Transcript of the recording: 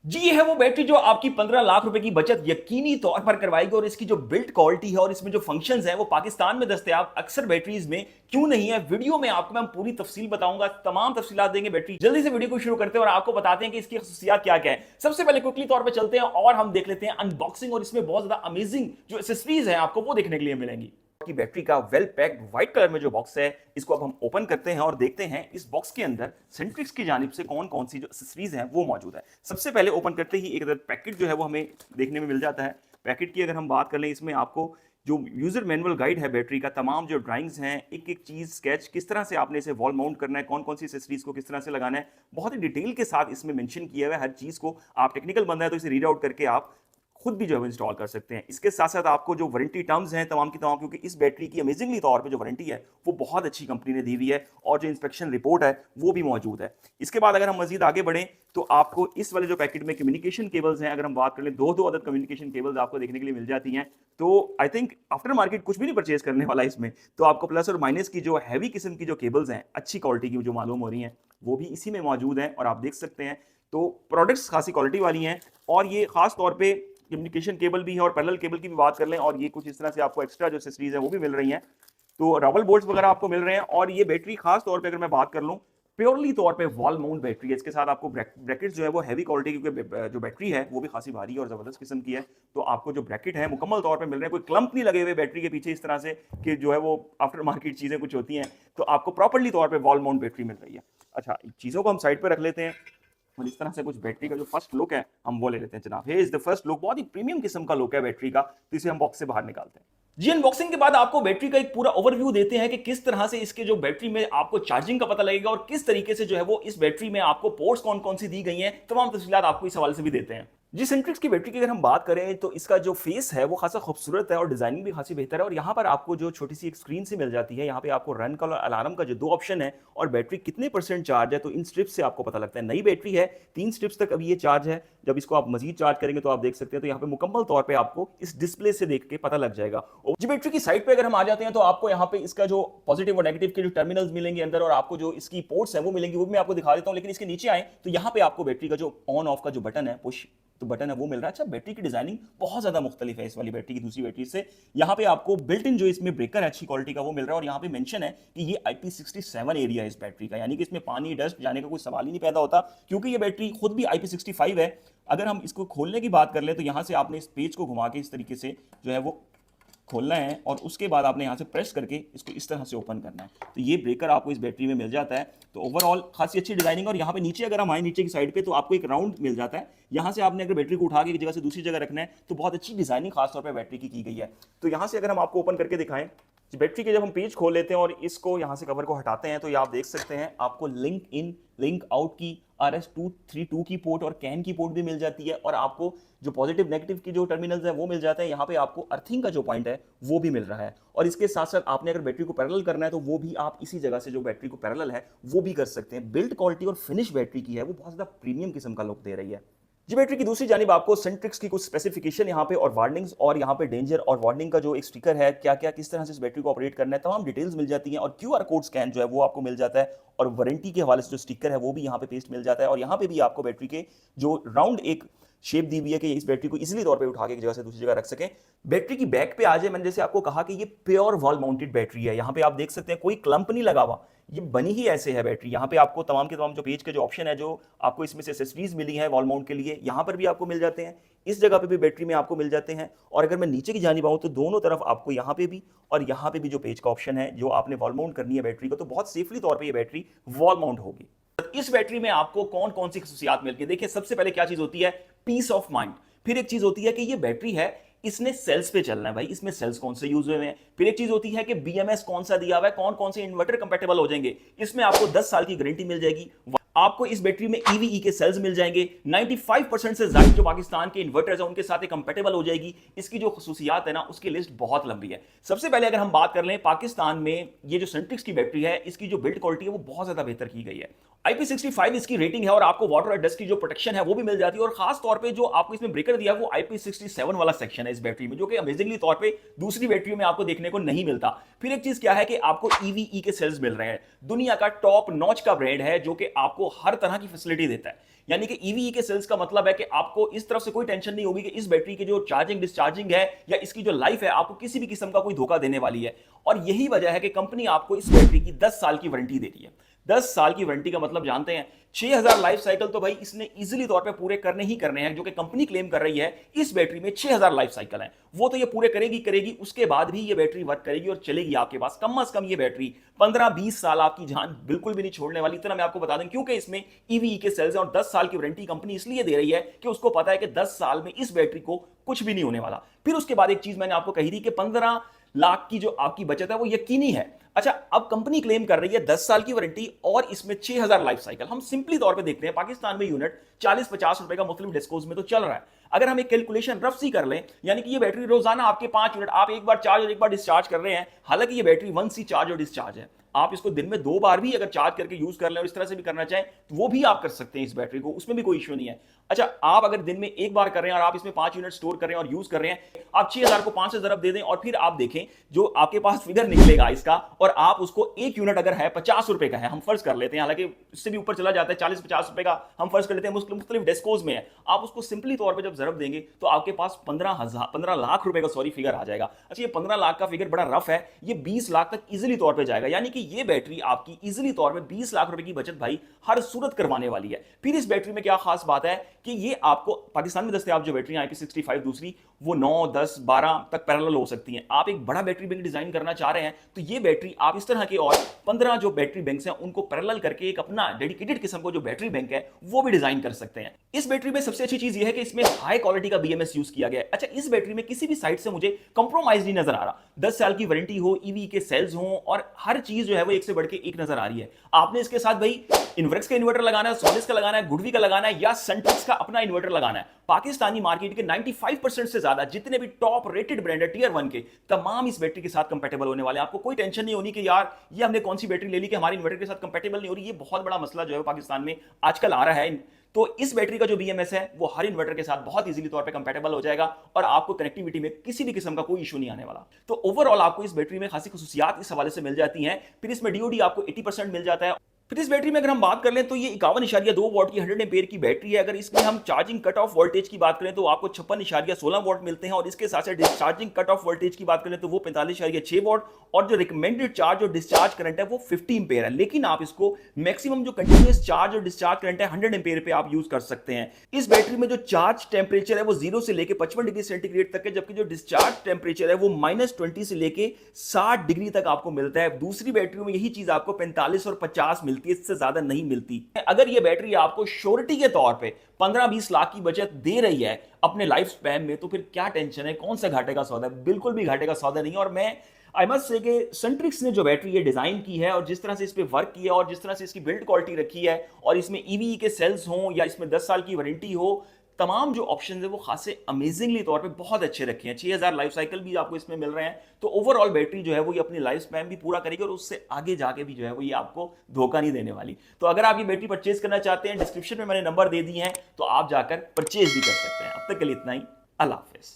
जी, ये है वो बैटरी जो आपकी 15 लाख रुपए की बचत यकीनी तौर पर करवाएगी और इसकी जो बिल्ड क्वालिटी है और इसमें जो फंक्शंस हैं वो पाकिस्तान में दस्तयाब अक्सर बैटरीज में क्यों नहीं है। वीडियो में आपको मैं पूरी तफसील बताऊंगा, तमाम तफसीलात देंगे बैटरी। जल्दी से वीडियो को शुरू करते हैं और आपको बताते हैं कि इसकी खसूसियात क्या क्या है। सबसे पहले क्विकली तौर पर चलते हैं और हम देख लेते हैं अनबॉक्सिंग, और इसमें बहुत ज्यादा अमेजिंग जो एक्सेसरीज है आपको वो देखने के लिए मिलेंगी। की बैटरी का वेल पैक्ड व्हाइट कलर में जो बॉक्स है, इसको अब हम ओपन करते हैं और देखते हैं इस बॉक्स के अंदर सेंट्रिक्स की जानिब से कौन कौन सी जो एक्सेसरीज हैं वो मौजूद है। सबसे पहले ओपन करते ही एक पैकेट जो है वो हमें देखने में मिल जाता है। पैकेट की अगर हम बात कर लें, इसमें आपको जो यूजर मैनुअल गाइड है बैटरी का, तमाम जो ड्राइंग्स हैं, एक एक चीज स्केच, किस तरह से आपने इसे वॉल माउंट करना है, कौन कौन सी एक्सेसरीज को किस तरह से लगाना है, बहुत ही डिटेल के साथ इसमें मेंशन किया हुआ है हर चीज को। आप टेक्निकल बंदा है तो इसे रीड आउट करके आप खुद भी जो है इंस्टॉल कर सकते हैं। इसके साथ साथ आपको जो वारंटी टर्म्स हैं तमाम की तमाम, क्योंकि इस बैटरी की अमेजिंगली तौर पे जो वारंटी है वो बहुत अच्छी कंपनी ने दी हुई है और जो इंस्पेक्शन रिपोर्ट है वो भी मौजूद है। इसके बाद अगर हम मजीद आगे बढ़ें तो आपको इस वाले जो पैकेट में कम्युनिकेशन केबल्स हैं, अगर हम बात कर लें, दो दो अदद कम्युनिकेशन केबल्स आपको देखने के लिए मिल जाती हैं। तो आई थिंक आफ्टर मार्केट कुछ भी नहीं परचेज करने वाला इसमें, तो आपको प्लस और माइनस की जो हैवी किस्म की जो केबल्स हैं अच्छी क्वालिटी की जो मालूम हो रही हैं वो भी इसी में मौजूद हैं और आप देख सकते हैं। तो प्रोडक्ट्स खासी क्वालिटी वाली हैं और ये खास तौर पे कम्युनिकेशन केबल भी है और पैरेलल केबल की भी बात कर लें और ये कुछ इस तरह से आपको एक्स्ट्रा जो एक्सेसरीज है वो भी मिल रही हैं। तो रबल बोल्ट्स वगैरह आपको मिल रहे हैं और ये बैटरी खास तौर पे अगर मैं बात कर लूं, प्योरली तौर पे वॉल माउंट बैटरी है। इसके साथ आपको ब्रैकेट्स जो है वो हैवी क्वालिटी, क्योंकि जो बैटरी है वो भी खासी भारी और जबरदस्त किस्म की है। तो आपको जो ब्रैकेट है मुकम्मल तौर पे मिल रहे हैं, कोई क्लंप नहीं लगे हुए बैटरी के पीछे इस तरह से कि जो है वो आफ्टर मार्केट चीजें कुछ होती हैं। तो आपको प्रॉपरली तौर पर वॉल माउंट बैटरी मिल रही है। अच्छा, चीजों को हम साइड पर रख लेते हैं और इस तरह से कुछ बैटरी का जो फर्स्ट लुक है हम वो ले लेते हैं जनाब। हे इज द फर्स्ट लुक, बहुत ही प्रीमियम किस्म का लुक है बैटरी का। तो इसे हम बॉक्स से बाहर निकालते हैं। जी, अनबॉक्सिंग के बाद आपको बैटरी का एक पूरा ओवरव्यू देते हैं कि किस तरह से इसके जो बैटरी में आपको चार्जिंग का पता लगेगा और किस तरीके से जो है वो इस बैटरी में आपको पोर्ट्स कौन कौन सी दी गई हैं, तमाम तफसीलात आपको इस हवाले से भी देते हैं। जी, सेंट्रिक्स की बैटरी की अगर हम बात करें तो इसका जो फेस है वो खासा खूबसूरत है और डिजाइनिंग भी खासी बेहतर है। और यहाँ पर आपको जो छोटी सी एक स्क्रीन से मिल जाती है, यहाँ पे आपको रन का और अलार्म का जो दो ऑप्शन है और बैटरी कितने परसेंट चार्ज है, तो इन स्ट्रिप्स से आपको पता लगता है। नई बैटरी है, 3 स्ट्रिप्स तक अभी ये चार्ज है। जब इसको आप मजीद चार्ज करेंगे तो आप देख सकते हैं, तो यहाँ पे मुकम्मल तौर पे आपको इस डिस्प्ले से देख के पता लग जाएगा। और जी, बैटरी की साइड पे अगर हम आ जाते हैं तो आपको यहाँ पे इसका जो पॉजिटिव और नेगेटिव के जो टर्मिनल्स मिलेंगे अंदर और आपको जो इसकी पोर्ट्स हैं वो मिलेंगी, वो भी मैं आपको दिखा देता हूँ। लेकिन इसके नीचे आए तो यहाँ पे आपको बैटरी का जो ऑन ऑफ का जो बटन है, पुश तो बटन है वो मिल रहा है। अच्छा, बैटरी की डिजाइनिंग बहुत ज्यादा मुख्तलिफ है इस वाली बैटरी की दूसरी बैटरी से। यहाँ पे आपको बिल्ट इन जो इसमें ब्रेकर है अच्छी क्वालिटी का वो मिल रहा है और यहाँ पे मेंशन है कि ये IP67 एरिया है इस बैटरी का, यानी कि इसमें पानी डस्ट जाने का कोई सवाल ही नहीं पैदा होता, क्योंकि ये बैटरी खुद भी IP65 है। अगर हम इसको खोलने की बात कर ले तो यहाँ से आपने इस पेज को घुमा के इस तरीके से जो है वो खोलना है और उसके बाद आपने यहाँ से प्रेस करके इसको इस तरह से ओपन करना है। तो ये ब्रेकर आपको इस बैटरी में मिल जाता है। तो ओवरऑल खासी अच्छी डिजाइनिंग। और यहाँ पे नीचे अगर हम आए नीचे की साइड पे तो आपको एक राउंड मिल जाता है। यहाँ से आपने अगर बैटरी को उठा के एक जगह से दूसरी जगह रखना है तो बहुत अच्छी डिजाइनिंग खासतौर पर बैटरी की गई है। तो यहाँ से अगर हम आपको ओपन करके दिखाएं, बैटरी के जब हम पेज खोल लेते हैं और इसको यहाँ से कवर को हटाते हैं तो ये आप देख सकते हैं आपको लिंक इन लिंक आउट की RS-232 की पोर्ट और कैन की पोर्ट भी मिल जाती है और आपको जो पॉजिटिव नेगेटिव की जो टर्मिनल्स है वो मिल जाते हैं। यहाँ पे आपको अर्थिंग का जो पॉइंट है वो भी मिल रहा है और इसके साथ साथ आपने अगर बैटरी को पैरेलल करना है तो वो भी आप इसी जगह से जो बैटरी को पैरेलल है वो भी कर सकते हैं। बिल्ड क्वालिटी और फिनिश बैटरी की है वो बहुत ज्यादा प्रीमियम किस्म का लुक दे रही है। जी, बैटरी की दूसरी जानिब आपको सेंट्रिक्स की कुछ स्पेसिफिकेशन यहाँ पे और वार्निंग्स और यहाँ पे डेंजर और वार्निंग का जो एक स्टिकर है, क्या क्या किस तरह से इस बैटरी को ऑपरेट करना है, तमाम डिटेल्स मिल जाती हैं और QR कोड स्कैन जो है वो आपको मिल जाता है और वारंटी के हवाले से जो स्टिकर है वो भी यहाँ पे पेस्ट मिल जाता है। और यहाँ पे भी आपको बैटरी के जो राउंड एक शेप दी हुई है कि इस बैटरी को इजीली तौर पे उठा के एक जगह से दूसरी जगह रख सकें। बैटरी की बैक पे आ जाए, मैंने जैसे आपको कहा कि ये प्योर वॉल माउंटेड बैटरी है। यहाँ पे आप देख सकते हैं कोई क्लंप नहीं लगा हुआ, ये बनी ही ऐसे है बैटरी। यहाँ पे आपको तमाम के तमाम जो पेज के जो ऑप्शन है जो आपको इसमें से एक्सेसरीज मिली है वॉल माउंट के लिए, यहाँ पर भी आपको मिल जाते हैं, इस जगह पे भी बैटरी में आपको मिल जाते हैं। और अगर मैं नीचे की जानिब आऊँ तो दोनों तरफ आपको यहाँ पे भी और यहाँ पे भी जो पेज का ऑप्शन है जो आपने वॉल माउंट करनी है बैटरी को, तो बहुत सेफली तौर पर यह बैटरी वॉल माउंट होगी। इस बैटरी में आपको कौन कौन सी खसूसियात मिलती है, देखिए सबसे पहले क्या चीज होती है, पीस ऑफ माइंड। फिर एक चीज होती है कि ये बैटरी है इसने सेल्स पे चलना है, भाई इसमें सेल्स कौन से यूज हुए हैं। फिर एक चीज होती है कि BMS कौन सा दिया हुआ है, कौन कौन से इन्वर्टर कंपैटिबल हो जाएंगे। इसमें आपको 10 साल की गारंटी मिल जाएगी। आपको इस बैटरी में EVE के सेल्स मिल जाएंगे। 95% से ज्यादा जो पाकिस्तान के इन्वर्टर्स हैं उनके साथ कंपैटिबल हो जाएगी। इसकी जो खसूसियात है ना उसकी लिस्ट बहुत लंबी है। सबसे पहले अगर हम बात कर लें, पाकिस्तान में ये जो सेंट्रिक्स की बैटरी है इसकी जो बिल्ड क्वालिटी है वो बहुत ज्यादा बेहतर की गई है। IP65 इसकी रेटिंग है और आपको वाटर और डस्ट की जो प्रोटेक्शन है वो भी मिल जाती है। और खास तौर पे जो आपको इसमें ब्रेकर दिया है वो IP67 वाला सेक्शन है इस बैटरी में, जो कि अमेजिंगली तौर पे दूसरी बैटरी में आपको देखने को नहीं मिलता। फिर एक चीज क्या है कि आपको EVE के सेल्स मिल रहे हैं। दुनिया का टॉप नॉच का ब्रांड है जो कि आपको हर तरह की फैसिलिटी देता है। यानी कि ईवी के सेल्स का मतलब है कि आपको इस तरफ से कोई टेंशन नहीं होगी कि इस बैटरी की जो चार्जिंग डिस्चार्जिंग है या इसकी जो लाइफ है आपको किसी भी किस्म का कोई धोखा देने वाली है। और यही वजह है कि कंपनी आपको इस बैटरी की 10 साल की वारंटी दे रही है। 10 साल की वारंटी का मतलब जानते हैं, 6000 लाइफ साइकिल तो भाई इसने इजीली तौर पे पूरे करने ही करने हैं, जो कि कंपनी क्लेम कर रही है इस बैटरी में 6000 लाइफ साइकिल है, वो तो ये पूरे करेगी। उसके बाद भी ये बैटरी वर्क करेगी और चलेगी आपके पास। कम से कम ये बैटरी 15-20 साल आपकी जान बिल्कुल भी नहीं छोड़ने वाली। इतना मैं आपको बता दूं, क्योंकि इसमें ईवी के सेल्स हैं और 10 साल की वारंटी कंपनी इसलिए दे रही है कि उसको पता है कि 10 साल में इस बैटरी को कुछ भी नहीं होने वाला। फिर उसके बाद एक चीज मैंने आपको कही थी कि 15 लाख की जो आपकी बचत है वो यकीनी है। अच्छा, अब कंपनी क्लेम कर रही है 10 साल की वारंटी और इसमें 6000 लाइफ साइकिल। हम सिंपली तौर पे देखते हैं, पाकिस्तान में यूनिट 40-50 रुपए का मुख्तलिफ डिस्कोज में तो चल रहा है। अगर हम एक कैलकुलेशन रफ सी कर लें, यानी कि ये बैटरी रोजाना आपके 5 यूनिट आप एक बार चार्ज और एक बार डिस्चार्ज कर रहे हैं। हालांकि ये बैटरी 1C चार्ज और डिस्चार्ज है, आप इसको दिन में 2 बार भी अगर चार्ज करके यूज कर लें और इस तरह से भी करना चाहें तो वो भी आप कर सकते हैं इस बैटरी को, उसमें भी कोई इश्यू नहीं है। अच्छा, आप अगर दिन में एक बार कर रहे हैं और आप इसमें 5 यूनिट स्टोर कर रहे हैं और यूज कर रहे हैं, आप 6000 को 5 से ज़रब दे दें और फिर आप देखें जो आपके पास फिगर निकलेगा इसका, और आप उसको एक यूनिट अगर है 50 रुपए का है, हम फर्ज कर लेते हैं, हालांकि इससे भी ऊपर चला जाता है, 40-50 रुपए का हम फर्ज कर लेते हैं, मुख्तलिफ डेस्कोज में है। आप उसको सिंपली तौर पर जब ज़रब देंगे तो आपके पास 15 लाख रुपए का फिगर आ जाएगा। अच्छा, ये 15 लाख का फिगर बड़ा रफ है, ये 20 लाख तक इजिली तौर पर जाएगा। यानी कि ये बैटरी आपकी इजिली तौर पर 20 लाख रुपए की बचत भाई हर सूरत करवाने वाली है। फिर इस बैटरी में क्या खास बात है कि ये आपको पाकिस्तान में दस्तयाब जो बैटरी IP65 दूसरी, वो 9, 10, 12 तक पैरेलल हो सकती हैं। आप एक बड़ा बैटरी बैंक डिजाइन करना चाह रहे हैं तो ये बैटरी आप इस तरह के और 15 जो बैटरी बैंक्स हैं उनको पैरेलल करके एक अपना डेडिकेटेड किस्म को जो बैटरी बैंक है वो भी डिजाइन कर सकते हैं। इस बैटरी में सबसे अच्छी चीज ये है कि इसमें हाई क्वालिटी का BMS यूज किया गया है। अच्छा, इस बैटरी में किसी भी साइड से मुझे कंप्रोमाइज नहीं नजर आ रहा। 10 साल की वारंटी हो, ईवी के सेल्स हो और हर चीज जो है वो एक से बढ़ के एक नजर आ रही है। आपने इसके साथ भाई इन्वर्क्स का इन्वर्टर लगाना है, सोनिस का लगाना है, गुडवी का लगाना है या सनटेक्स का अपना इन्वर्टर लगाना है। पाकिस्तानी मार्केट के 95% से ज्यादा जितने भी टॉप रेटेड ब्रांड है टियर 1 के, तमाम इस बैटरी के साथ कंपैटिबल होने वाले हैं। आपको कोई टेंशन नहीं होनी कि यार ये हमने कौन सी बैटरी ले ली कि हमारे इन्वर्टर के साथ कंपैटिबल नहीं हो रही। ये बहुत बड़ा मसला जो है पाकिस्तान में आजकल आ रहा है। तो इस बैटरी का जो BMS है वो हर इन्वर्टर के साथ बहुत इजीली तौर पे कंपैटिबल हो जाएगा और आपको कनेक्टिविटी में किसी भी किस्म का कोई इशू नहीं आने वाला। तो ओवरऑल आपको इस बैटरी में खासी खुसूसियात इस हवाले से मिल जाती हैं। फिर इसमें DOD आपको 80% मिल जाता है। फिर इस बैटरी में अगर हम बात कर लें तो ये 51.2 वॉट की 100 एम्पेयर की बैटरी है। अगर इसमें हम चार्जिंग कट ऑफ वोल्टेज की बात करें तो आपको 56.16 वॉट मिलते हैं और इसके साथ साथ डिस्चार्जिंग कट ऑफ वोल्टेज की बात करें तो वो 45.6 वॉट और जो रिकमेंडेड चार्ज और डिस्चार्ज करंट है वो 50 एम्पेयर है। लेकिन आप इसको मैक्सिमम जो कंटिन्यूअस चार्ज और डिस्चार्ज करंट है 100 एम्पेयर पे आप यूज कर सकते हैं। इस बैटरी में जो चार्ज टेम्परेचर है वो 0 से लेकर 55 डिग्री सेंटीग्रेड तक है, जबकि जो डिस्चार्ज टेम्परेचर है वो -20 से लेकर 60 डिग्री तक आपको मिलता है। दूसरी बैटरियों में यही चीज आपको 45 और 50 मिलती है, इससे ज्यादा नहीं मिलती। अगर ये बैटरी आपको श्योरिटी के तौर पे 15-20 लाख की बचत दे रही है अपने लाइफ स्पैन में, तो फिर क्या टेंशन है, कौन सा घाटे का सौदा है? बिल्कुल भी घाटे का सौदा नहीं है। और मैं आई मस्ट से कि सेंट्रिक्स ने जो बैटरी ये डिजाइन की है और जिस तरह से इस पे वर्क किया और जिस तरह से इसकी बिल्ड क्वालिटी रखी है और इसमें ईवी के सेल्स हो या इसमें 10 साल की वारंटी हो, तमाम जो ऑप्शन है वो खासे अमेजिंगली तौर पे बहुत अच्छे रखे हैं। 6000 लाइफ साइकिल भी आपको इसमें मिल रहे हैं। तो ओवरऑल बैटरी जो है वो ये अपनी लाइफ स्पैन भी पूरा करेगी और उससे आगे जाके भी जो है वो ये आपको धोखा नहीं देने वाली। तो अगर आप ये बैटरी परचेज करना चाहते हैं, डिस्क्रिप्शन में मैंने नंबर दे दिए हैं, तो आप जाकर परचेज भी कर सकते हैं। अब तक के लिए इतना ही। अल्लाह हाफिज।